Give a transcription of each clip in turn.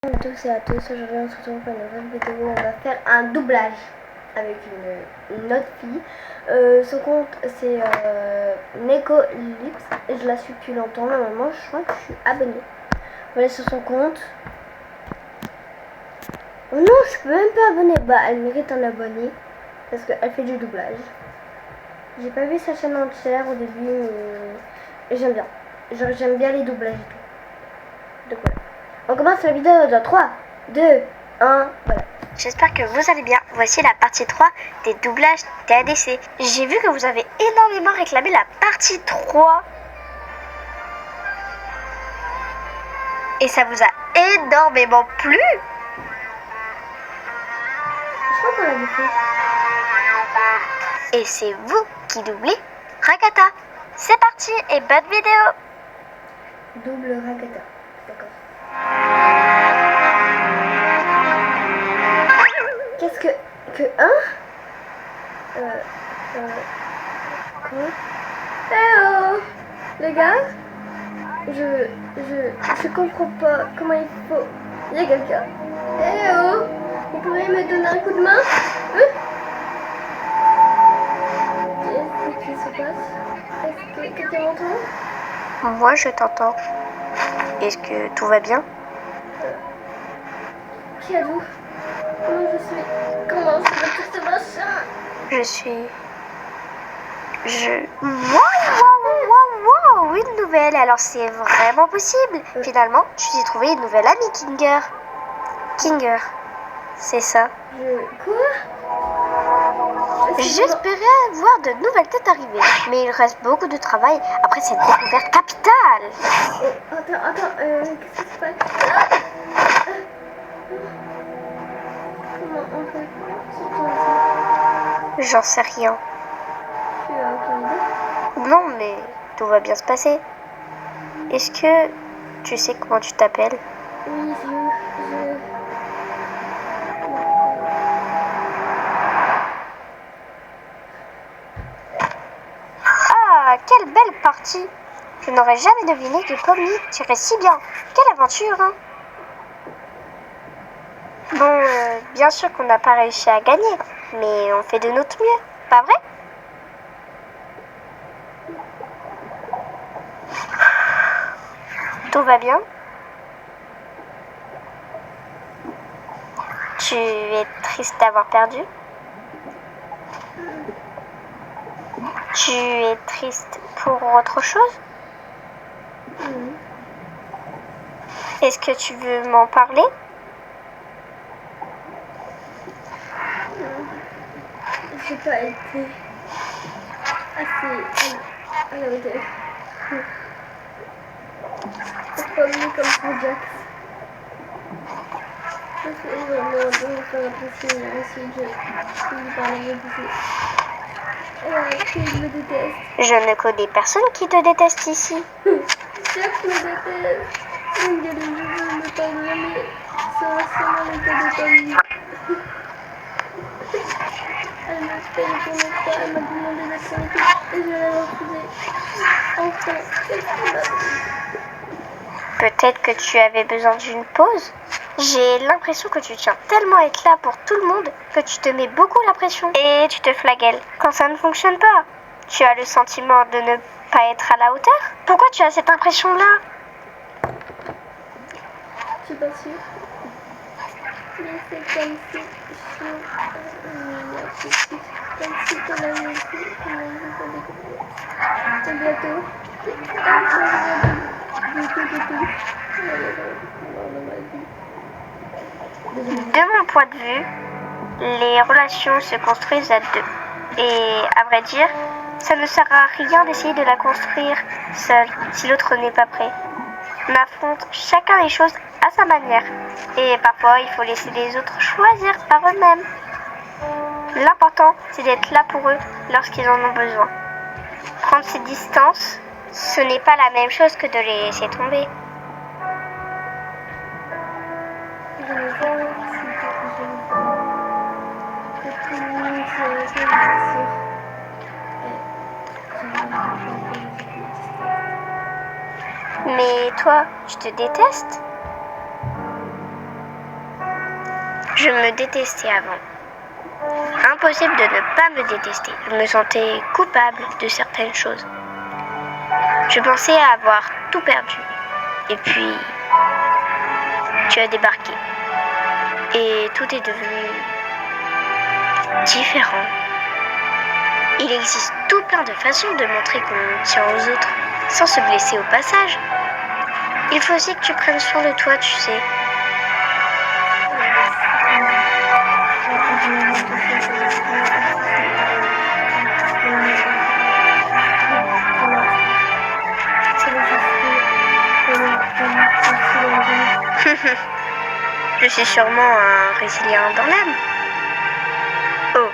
Bonjour à tous et à tous, aujourd'hui on se retrouve pour une nouvelle vidéo. On va faire un doublage avec une autre fille. Son compte c'est Neko Lips. Je la suis depuis longtemps, normalement je crois que je suis abonnée. Voilà sur son compte. Oh non, je suis même pas abonnée. Bah elle mérite un abonné parce qu'elle fait du doublage. J'ai pas vu sa chaîne entière au début mais j'aime bien. Genre j'aime bien les doublages et tout. Donc voilà. On commence la vidéo dans 3, 2, 1, voilà. J'espère que vous allez bien. Voici la partie 3 des doublages TADC. J'ai vu que vous avez énormément réclamé la partie 3. Et ça vous a énormément plu. Je crois qu'on l'a fait. Et c'est vous qui doublez Ragata. C'est parti et bonne vidéo. Double Ragata. D'accord. Qu'est-ce que quoi? Eh oh les gars, je comprends pas comment il faut. Il y a quelqu'un. Eh oh, vous pourriez me donner un coup de main? Qu'est-ce qui se passe? Est-ce que quelqu'un m'entend? Moi je t'entends. Est-ce que tout va bien? Qui êtes-vous? Comment je suis? Comment je fais tout ce machin? Wow, une nouvelle. Alors c'est vraiment possible. Finalement, je suis trouvé une nouvelle amie, Kinger. Kinger, c'est ça. Quoi? J'espérais voir de nouvelles têtes arriver, mais il reste beaucoup de travail après cette découverte capitale. Oh, attends, qu'est-ce qui se passe? Comment on fait? Surtout ça. J'en sais rien. Tu as aucune idée? Non, mais tout va bien se passer. Est-ce que tu sais comment tu t'appelles? Oui, Ah, quelle belle partie! Je n'aurais jamais deviné que Pomni tirait si bien. Quelle aventure, hein? Bon, bien sûr qu'on n'a pas réussi à gagner, mais on fait de notre mieux, pas vrai? Tout va bien? Tu es triste d'avoir perdu? Tu es triste pour autre chose? Est-ce que tu veux m'en parler? j'ai pas été assez à la hauteur. C'est pas mieux comme pour Jax. Je suis vraiment de me faire apprécier aussi je lui parle qu'il me déteste. Je ne connais personne qui te déteste ici. Jax me déteste. Donc elle ne me parle jamais. C'est seulement les cas de famille. Elle m'a fait retourner ça, elle m'a demandé d'être en équipe et je l'ai refusé. Enfin, qu'est-ce qu'on a fait? Peut-être que tu avais besoin d'une pause. J'ai l'impression que tu tiens tellement à être là pour tout le monde que tu te mets beaucoup la pression. Et tu te flagelles quand ça ne fonctionne pas. Tu as le sentiment de ne pas être à la hauteur. Pourquoi tu as cette impression-là? Je suis pas sûre. Mais c'est comme si comme si ton ami aussi, comment je peux découvrir. Et bientôt, De mon point de vue, les relations se construisent à deux. Et à vrai dire, ça ne sert à rien d'essayer de la construire seul si l'autre n'est pas prêt. On affronte chacun les choses à sa manière. Et parfois, il faut laisser les autres choisir par eux-mêmes. L'important, c'est d'être là pour eux lorsqu'ils en ont besoin. Prendre ses distances, ce n'est pas la même chose que de les laisser tomber. Mais toi, tu te détestes? Je me détestais avant. Impossible de ne pas me détester. Je me sentais coupable de certaines choses. Je pensais avoir tout perdu. Et puis, tu as débarqué. Et tout est devenu différent. Il existe tout plein de façons de montrer qu'on tient aux autres sans se blesser au passage. Il faut aussi que tu prennes soin de toi, tu sais. Je suis sûrement un résilient dans l'âme. Oh.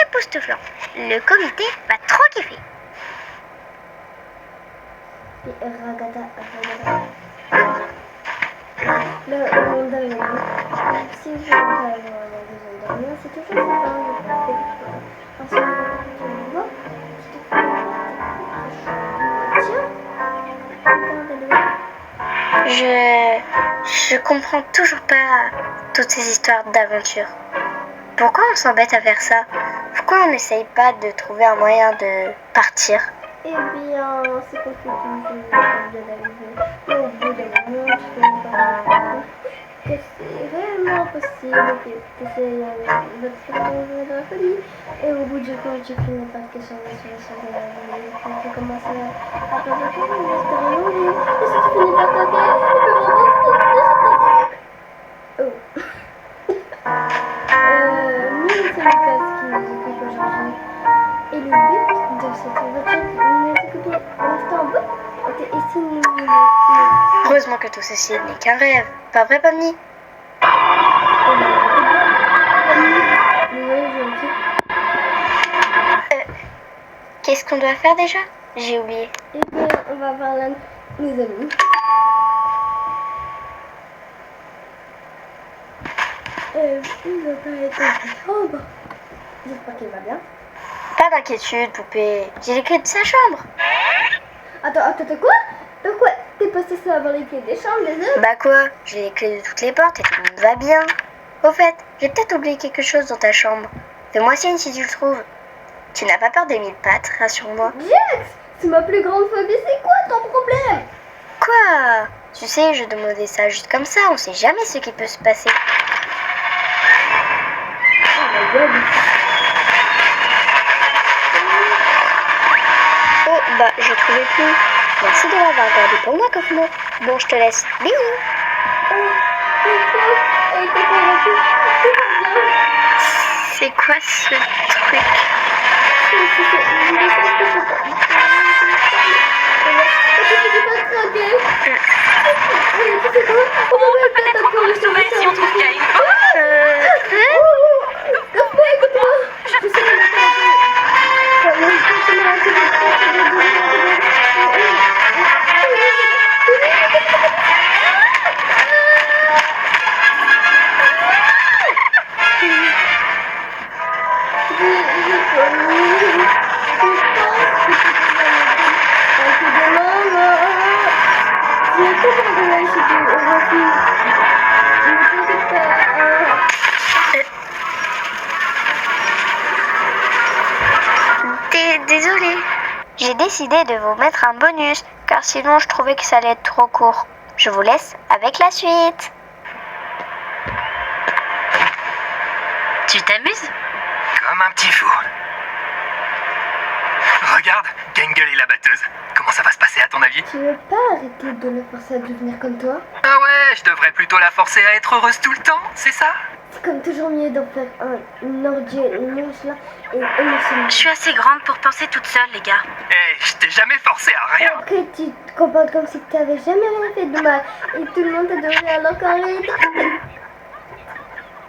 Époustouflant. Le comité va trop kiffer. Le mandat, si je veux avoir la deuxième dernière, c'est toujours ça. Parce que tu vois, Je comprends toujours pas toutes ces histoires d'aventure. Pourquoi on s'embête à faire ça? Pourquoi on n'essaye pas de trouver un moyen de partir? Eh bien, c'est qu'on fait toujours bien d'arriver. Mais au bout d'un moment, tu finis par comprendre que c'est réellement possible que tu essayes de te faire tomber dans la folie. Et au bout du compte, tu finis par te changer sur le sens de la vie. Et puis tu commences à perdre ton temps, à te relancer. Et si tu finis par t'inquiéter, tu peux Oh. Nous, c'est Lucas qui nous occupe aujourd'hui. Et le but de cette voiture nous occuper l'instant en bout était ici nous. Heureusement que tout ceci n'est qu'un rêve. Pas vrai, Pammy? Qu'est-ce qu'on doit faire déjà? J'ai oublié. Eh bien, on va voir là nos amis. Il va pas être en chambre. J'espère qu'il va bien. Pas d'inquiétude, poupée. J'ai les clés de sa chambre. Attends, quoi? Pourquoi t'es pas censé avoir les clés des chambres, les autres? Bah quoi? J'ai les clés de toutes les portes et tout le monde va bien. Au fait, j'ai peut-être oublié quelque chose dans ta chambre. Fais-moi signe si tu le trouves. Tu n'as pas peur des 1000 pattes, rassure-moi. Jax, c'est ma plus grande phobie, c'est quoi ton problème? Quoi? Tu sais, je demandais ça juste comme ça, on sait jamais ce qui peut se passer. Oh my god. Oh, bah, je trouvais plus. Merci de l'avoir gardé pour moi, Cosmo. Bon, je te laisse. Bisous. C'est quoi ce truc? On peut peut-être encore le sauver si on trouve qu'il y a une porte. Désolée. J'ai décidé de vous mettre un bonus, car sinon je trouvais que ça allait être trop court. Je vous laisse avec la suite. Tu t'amuses? Comme un petit fou. Regarde, Gangle et la batteuse. Comment ça va se passer à ton avis? Tu veux pas arrêter de la forcer à devenir comme toi? Ah ouais, je devrais plutôt la forcer à être heureuse tout le temps, c'est ça? C'est comme toujours mieux d'en faire un ordier immense là et émotionnel. Je suis assez grande pour penser toute seule, les gars. Hé, je t'ai jamais forcé à rien. Après, tu te comportes comme si tu n'avais jamais rien fait de mal et tout le monde t'adorait alors qu'en réalité.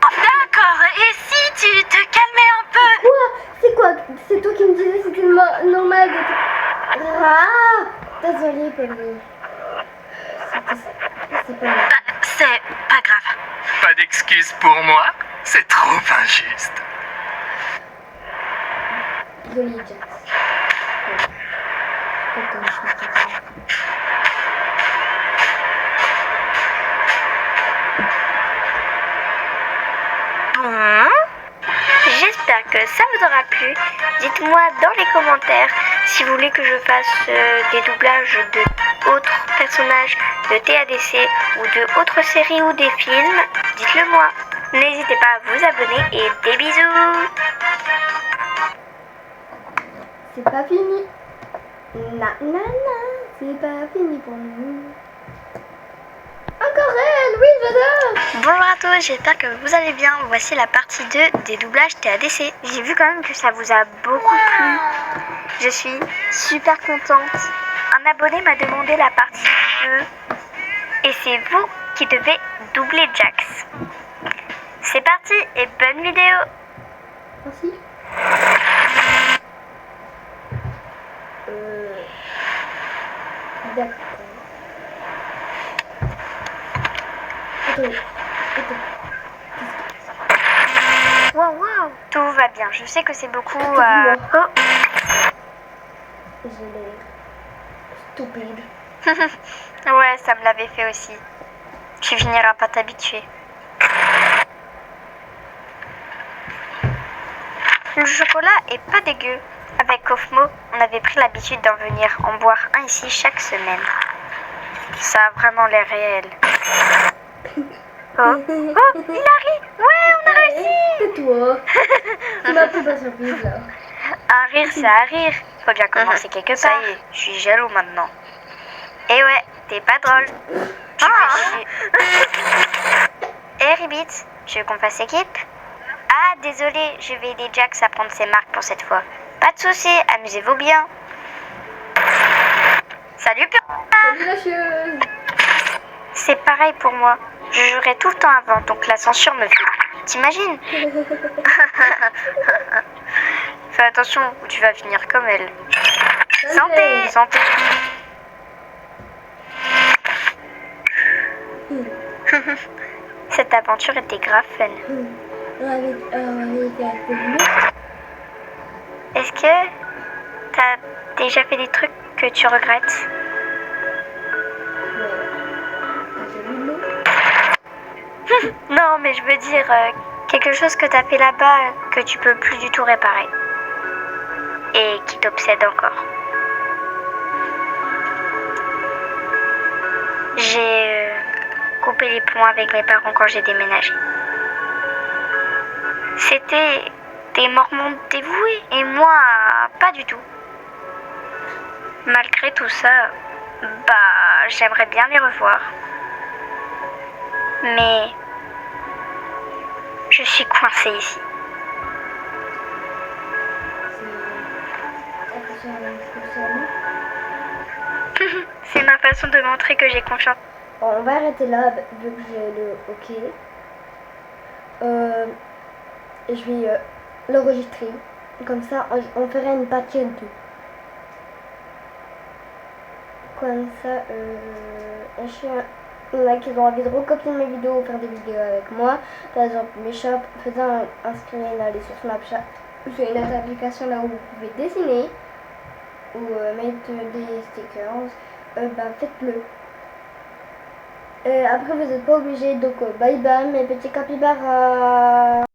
Oh, d'accord, et si tu te calmais un peu? Quoi? C'est quoi? C'est toi qui me disais que c'était normal de. Ah! Désolée, Pauline. C'est pas mal. C'est pas grave. Pas d'excuse pour moi, c'est trop injuste. Désolée, Jax. ça vous aura plu. Dites-moi dans les commentaires si vous voulez que je fasse des doublages de autres personnages de TADC ou de autres séries ou des films. Dites-le moi. N'hésitez pas à vous abonner et des bisous. C'est pas fini. C'est pas fini pour nous. Encore elle, oui, j'adore. Bonjour à tous, j'espère que vous allez bien. Voici la partie 2 des doublages TADC. J'ai vu quand même que ça vous a beaucoup plu. Je suis super contente. Un abonné m'a demandé la partie 2 et c'est vous qui devez doubler Jax. C'est parti et bonne vidéo. Merci. D'accord. Attendez. Wow, tout va bien. Je sais que c'est beaucoup. Excuse-moi. Oh. J'ai l'air stupide. Ouais, ça me l'avait fait aussi. Tu finiras par t'habituer. Le chocolat est pas dégueu. Avec Kofmo, on avait pris l'habitude d'en venir en boire un ici chaque semaine. Ça a vraiment l'air réel. Oh, il arrive. Ouais, on a réussi. Tais-toi. Tu m'as pris pas surprise là. Un rire, c'est un rire. Faut bien commencer quelque part. Ça y est, je suis jaloux maintenant. Et ouais, t'es pas drôle. Tu fais chier. Eh Ribbit, tu veux qu'on fasse équipe? Ah, désolé, je vais aider Jax à prendre ses marques pour cette fois. Pas de soucis, amusez-vous bien. Salut Salut la chieuse. C'est pareil pour moi. Je jouerai tout le temps avant, donc la censure me fait. T'imagines? Fais attention ou tu vas finir comme elle. Santé, santé. Cette aventure était grave fun. Est-ce que t'as déjà fait des trucs que tu regrettes? Non, mais je veux dire quelque chose que t'as fait là-bas que tu peux plus du tout réparer et qui t'obsède encore. J'ai coupé les ponts avec mes parents quand j'ai déménagé. C'était des Mormons dévoués et moi, pas du tout. Malgré tout ça, j'aimerais bien les revoir. Mais je suis coincée ici. C'est ma façon de montrer que j'ai confiance. Bon, on va arrêter là vu que j'ai le OK. Je vais l'enregistrer. Comme ça, on ferait une partie 2. Comme ça, il y en a qui ont envie de recopier mes vidéos ou faire des vidéos avec moi. Par exemple, mes shops, faisant un screen, aller sur Snapchat. J'ai une autre application là où vous pouvez dessiner ou mettre des stickers. Faites-le. Après, vous n'êtes pas obligé. Donc, bye bye mes petits capybaras.